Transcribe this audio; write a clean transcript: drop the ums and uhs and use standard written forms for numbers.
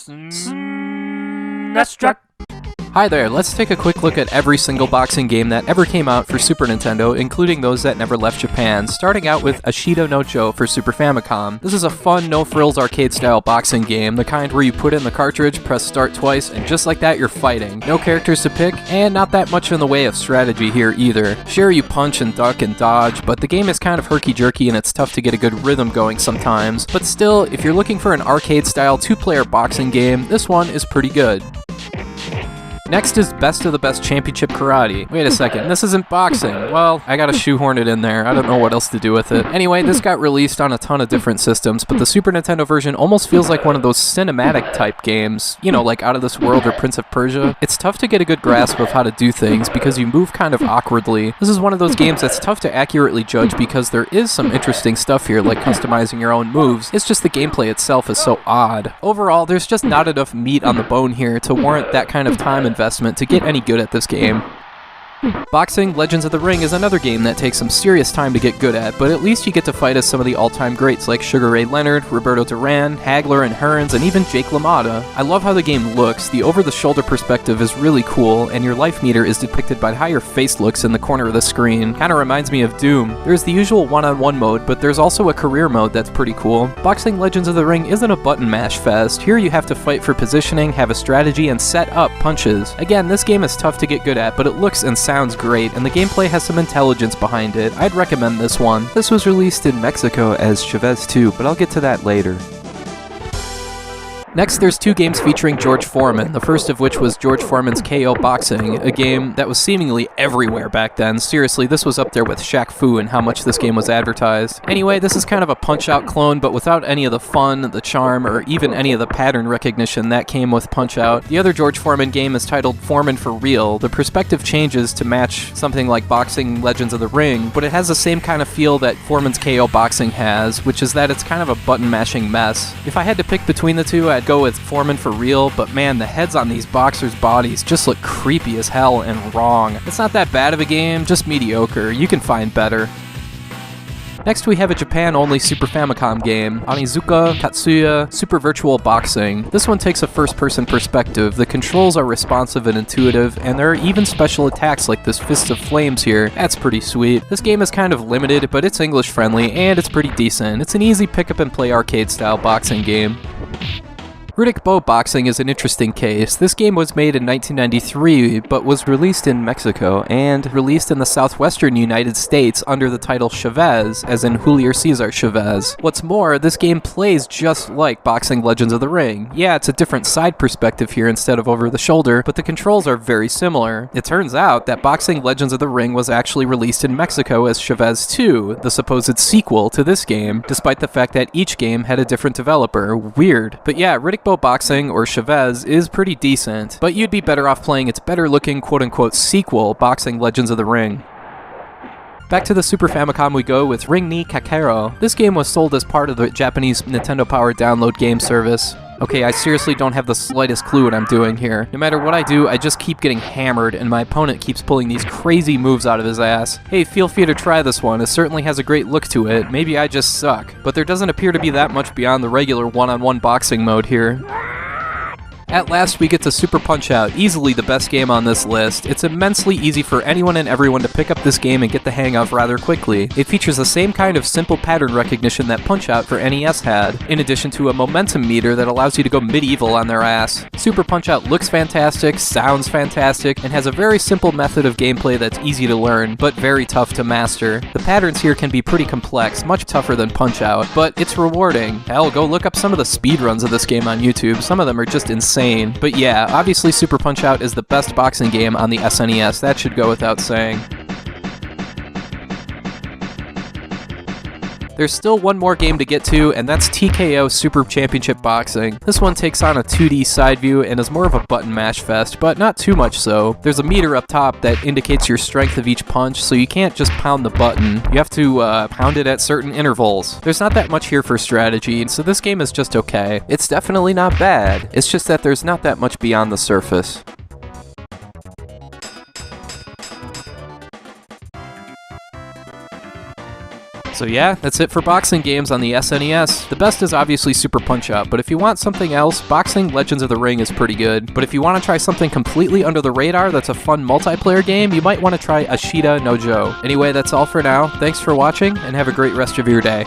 SNESdrunk. Hi there, let's take a quick look at every single boxing game that ever came out for Super Nintendo, including those that never left Japan, starting out with Ashido no Jo for Super Famicom. This is a fun, no-frills arcade-style boxing game, the kind where you put in the cartridge, press start twice, and just like that you're fighting. No characters to pick, and not that much in the way of strategy here either. Sure, you punch and duck and dodge, but the game is kind of herky-jerky and it's tough to get a good rhythm going sometimes. But still, if you're looking for an arcade-style two-player boxing game, this one is pretty good. Next is Best of the Best Championship Karate. Wait a second, this isn't boxing. Well, I gotta shoehorn it in there. I don't know what else to do with it. Anyway, this got released on a ton of different systems, but the Super Nintendo version almost feels like one of those cinematic type games, you know, like Out of This World or Prince of Persia. It's tough to get a good grasp of how to do things because you move kind of awkwardly. This is one of those games that's tough to accurately judge because there is some interesting stuff here, like customizing your own moves. It's just the gameplay itself is so odd. Overall, there's just not enough meat on the bone here to warrant that kind of time investment to get any good at this game. Boxing Legends of the Ring is another game that takes some serious time to get good at, but at least you get to fight as some of the all-time greats like Sugar Ray Leonard, Roberto Duran, Hagler and Hearns, and even Jake LaMotta. I love how the game looks. The over-the-shoulder perspective is really cool, and your life meter is depicted by how your face looks in the corner of the screen. Kinda reminds me of Doom. There's the usual one-on-one mode, but there's also a career mode that's pretty cool. Boxing Legends of the Ring isn't a button mash fest. Here you have to fight for positioning, have a strategy, and set up punches. Again, this game is tough to get good at, but it looks and sounds great, and the gameplay has some intelligence behind it. I'd recommend this one. This was released in Mexico as Chavez 2, but I'll get to that later. Next, there's two games featuring George Foreman, the first of which was George Foreman's KO Boxing, a game that was seemingly everywhere back then. Seriously, this was up there with Shaq Fu and how much this game was advertised. Anyway, this is kind of a Punch-Out clone, but without any of the fun, the charm, or even any of the pattern recognition that came with Punch-Out. The other George Foreman game is titled Foreman for Real. The perspective changes to match something like Boxing Legends of the Ring, but it has the same kind of feel that Foreman's KO Boxing has, which is that it's kind of a button-mashing mess. If I had to pick between the two, I'd go with Foreman for Real, but man, the heads on these boxers' bodies just look creepy as hell and wrong. It's not that bad of a game, just mediocre. You can find better. Next, we have a Japan-only Super Famicom game, Onizuka Tatsuya Super Virtual Boxing. This one takes a first-person perspective. The controls are responsive and intuitive, and there are even special attacks like this Fist of Flames here. That's pretty sweet. This game is kind of limited, but it's English-friendly, and it's pretty decent. It's an easy pick-up-and-play arcade-style boxing game. Riddick Bowe Boxing is an interesting case. This game was made in 1993, but was released in Mexico, and released in the southwestern United States under the title Chavez, as in Julio Cesar Chavez. What's more, this game plays just like Boxing Legends of the Ring. Yeah, it's a different side perspective here instead of over the shoulder, but the controls are very similar. It turns out that Boxing Legends of the Ring was actually released in Mexico as Chavez 2, the supposed sequel to this game, despite the fact that each game had a different developer. Weird. But yeah, Riddick Bowe Boxing, or Chavez, is pretty decent, but you'd be better off playing its better-looking quote-unquote sequel, Boxing Legends of the Ring. Back to the Super Famicom we go with Ring ni Kakero. This game was sold as part of the Japanese Nintendo Power download game service. Okay, I seriously don't have the slightest clue what I'm doing here. No matter what I do, I just keep getting hammered, and my opponent keeps pulling these crazy moves out of his ass. Hey, feel free to try this one. It certainly has a great look to it. Maybe I just suck. But there doesn't appear to be that much beyond the regular one-on-one boxing mode here. At last, we get to Super Punch-Out, easily the best game on this list. It's immensely easy for anyone and everyone to pick up this game and get the hang of rather quickly. It features the same kind of simple pattern recognition that Punch-Out for NES had, in addition to a momentum meter that allows you to go medieval on their ass. Super Punch-Out looks fantastic, sounds fantastic, and has a very simple method of gameplay that's easy to learn, but very tough to master. The patterns here can be pretty complex, much tougher than Punch-Out, but it's rewarding. Hell, go look up some of the speedruns of this game on YouTube. Some of them are just insane. But yeah, obviously Super Punch-Out is the best boxing game on the SNES, that should go without saying. There's still one more game to get to, and that's TKO Super Championship Boxing. This one takes on a 2D side view and is more of a button mash fest, but not too much so. There's a meter up top that indicates your strength of each punch, so you can't just pound the button. You have to pound it at certain intervals. There's not that much here for strategy, so this game is just okay. It's definitely not bad. It's just that there's not that much beyond the surface. So yeah, that's it for boxing games on the SNES. The best is obviously Super Punch-Out, but if you want something else, Boxing Legends of the Ring is pretty good. But if you want to try something completely under the radar that's a fun multiplayer game, you might want to try Ashita no Joe. Anyway, that's all for now. Thanks for watching, and have a great rest of your day.